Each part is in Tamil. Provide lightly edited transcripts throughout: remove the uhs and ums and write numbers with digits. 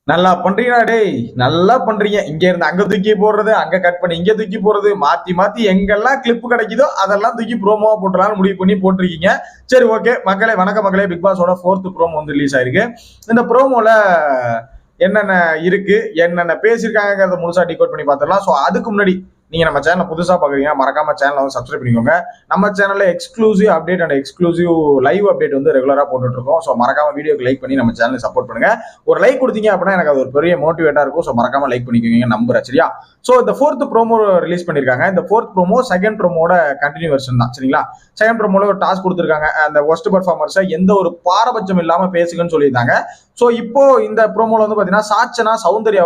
நல்லா பண்றீங்களா டேய்? நல்லா பண்றீங்க. இங்க இருந்து அங்க தூக்கி போடுறது, அங்க கட் பண்ணி இங்க தூக்கி போடுறது, மாத்தி மாத்தி எங்கெல்லாம் கிளிப் கிடைக்குதோ அதெல்லாம் தூக்கி ப்ரோமோவா போட்டுறலாம்னு முடிவு பண்ணி போட்டிருக்கீங்க. சரி, ஓகே மக்களே, வணக்கம் மக்களே. பிக் பாஸோட 4th ப்ரோமோ வந்து ரிலீஸ் ஆயிருக்கு. இந்த ப்ரோமோல என்னென்ன இருக்கு, என்னென்ன பேசியிருக்காங்கிறத முழுசா டிகோட் பண்ணி பார்த்துடலாம். ஸோ அதுக்கு முன்னாடி நீங்க நம்ம சேனல் புதுசா பாக்குறீங்க, மறக்காம சேனலை வந்து சப்ஸ்கிரைப் பண்ணிக்கோங்க. நம்ம சேனல்ல exclusive update and exclusive live update வந்து ரெகுலரா போட்டுட்டு இருக்கோம். ஸோ மறக்காம வீடியோக்கு லைக் பண்ணி நம்ம சேனலை சப்போர்ட் பண்ணுங்க. ஒரு லைக் கொடுத்தீங்க அப்படின்னா எனக்கு அது ஒரு பெரிய மோட்டிவேட்டா இருக்கும். ஸோ மறக்காம லைக் பண்ணிக்கோங்க, நம்புறேன். சரியா? ஸோ இந்த 4th ப்ரோமோ ரிலீஸ் பண்ணிருக்காங்க. இந்த 4th ப்ரோமோ செகண்ட் ப்ரோமோட கண்டினியூ வெர்ஷன் தான். சரிங்களா? செகண்ட் ப்ரோமோல ஒரு டாஸ்க் கொடுத்துருக்காங்க. அந்த ஒஸ்ட் பெர்ஃபார்மர்ஸை எந்த ஒரு பாரபட்சம் இல்லாம பேசுங்கன்னு சொல்லியிருந்தாங்க. ஸோ இப்போ இந்த ப்ரோமோல வந்து பாத்தீங்கன்னா சாச்சனா சௌந்தர்யா,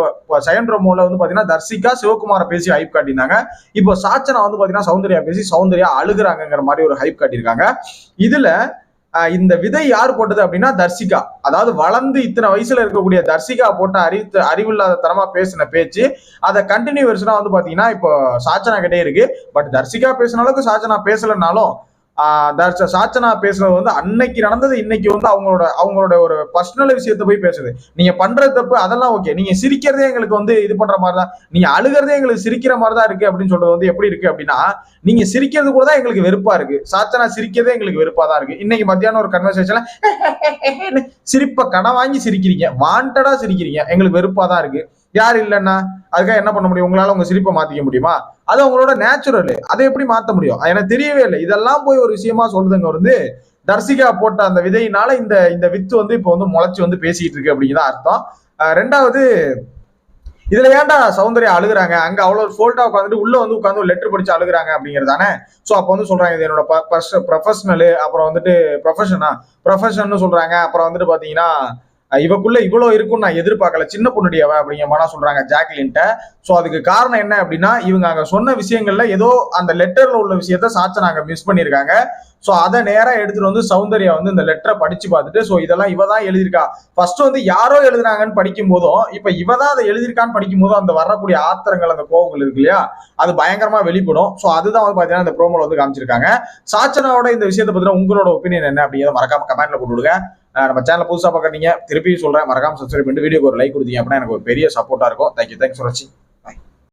செகண்ட் ப்ரோமோல வந்து பாத்தீங்கன்னா தர்சிகா சிவகுமாரை பேசி ஹைப் காட்டியிருந்தாங்க. இப்போ சாச்சனா வந்து பாத்தீங்கன்னா சௌந்தர்யா பேசி சௌந்தர்யா அழுகுறாங்கிற மாதிரி ஒரு ஹைப் காட்டியிருக்காங்க. இதுல இந்த விதை யார் போட்டது அப்படின்னா தர்சிகா. அதாவது வளர்ந்து இத்தனை வயசுல இருக்கக்கூடிய தர்சிகா போட்ட அறிவில்லாத தரமா பேசின பேச்சு அதை கண்டினியூ வெர்ஷனா வந்து பாத்தீங்கன்னா இப்போ சாச்சனா கிட்டே இருக்கு. பட் தர்சிகா பேசின அளவுக்கு சாச்சனா பேசலனாலும் சாச்சனா பேசுறது வந்து அன்னைக்கு நடந்தது இன்னைக்கு வந்து அவங்களோட ஒரு பர்சனல் விஷயத்த போய் பேசுது. நீங்க பண்ற தப்பு அதெல்லாம் ஓகே, நீங்க சிரிக்கிறதே எங்களுக்கு வந்து இது பண்ற மாதிரிதான், நீங்க அழுகிறதே எங்களுக்கு சிரிக்கிற மாதிரிதான் இருக்கு அப்படின்னு சொல்றது வந்து எப்படி இருக்கு அப்படின்னா, நீங்க சிரிக்கிறது கூட தான் எங்களுக்கு வெறுப்பா இருக்கு. சாச்சனா சிரிக்கிறதே எங்களுக்கு வெறுப்பா தான் இருக்கு. இன்னைக்கு மத்தியானம் ஒரு கன்வர்சேஷன்ல சிரிப்ப கடன் வாங்கி சிரிக்கிறீங்க, வாண்டடா சிரிக்கிறீங்க, எங்களுக்கு வெறுப்பா தான் இருக்கு. யார் இல்லைன்னா அதுக்காக என்ன பண்ண முடியும்? உங்களால உங்க சிரிப்பை மாத்திக்க முடியுமா? அது அவங்களோட நேச்சுரல். அதை எப்படி மாத்த முடியும்? எனக்கு தெரியவே இல்லை. இதெல்லாம் போய் ஒரு விஷயமா சொல்றதுங்க வந்து தர்சிகா போட்ட அந்த விதையினால இந்த இந்த வித்து வந்து இப்போ வந்து முளைச்சு வந்து பேசிட்டு இருக்கு அப்படிங்கிறத அர்த்தம். ரெண்டாவது, இதுல ஏன்டா சௌந்தர்யா அழுகுறாங்க? அங்க அவ்வளவு ஃபோல்டா உட்காந்துட்டு உள்ள வந்து உட்காந்து ஒரு லெட்டர் படிச்சு அழுகுறாங்க அப்படிங்கிறதானே. சோ அப்ப வந்து சொல்றாங்க இது என்னோட ப்ரொஃபஷனல், அப்புறம் வந்துட்டு ப்ரொஃபஷன் சொல்றாங்க. அப்புறம் வந்துட்டு பாத்தீங்கன்னா இவக்குள்ள இவ்வளவு இருக்கும் நான் எதிர்பார்க்கல, சின்ன பொண்ணுடைய அவ அப்படிங்கிற மாதிரி சொல்றாங்க ஜாக்லின்ட்ட. சோ அதுக்கு காரணம் என்ன அப்படின்னா, இவங்க அங்க சொன்ன விஷயங்கள்ல ஏதோ அந்த லெட்டர்ல உள்ள விஷயத்த சாச்சனா அங்க மிஸ் பண்ணிருக்காங்க. சோ அதை நேரா எடுத்துட்டு வந்து சௌந்தர்யா வந்து இந்த லெட்டரை படிச்சு பார்த்துட்டு, சோ இதெல்லாம் இவ தான் எழுதியிருக்கா. ஃபர்ஸ்ட் வந்து யாரோ எழுதுனாங்கன்னு படிக்கும் போதும், இப்ப இவ தான் அதை எழுதியிருக்கான்னு படிக்கும் போதும் அந்த வரக்கூடிய ஆத்திரங்கள், அந்த கோபங்கள் இருக்கு இல்லையா, அது பயங்கரமா வெளிப்படும். சோ அதுதான் வந்து பாத்தீங்கன்னா இந்த ப்ரோமோல வந்து காமிச்சிருக்காங்க. சாச்சனாவோட இந்த விஷயத்தை பத்தின உங்களோட ஒப்பீனியன் என்ன அப்படிங்கிறத மறக்காம கமெண்ட்ல போட்டு விடுங்க. நம்ம சேனல் புதுசா பாக்குறீங்க, திருப்பி சொல்றேன், மறக்காம சப்ஸ்கிரைப் பண்ணிட்டு வீடியோக்கு ஒரு லைக் கொடுத்தீங்க அப்படின்னா எனக்கு ஒரு பெரிய சப்போர்ட்டா இருக்கும். தேங்க்யூ ஃபார் வாட்சிங்.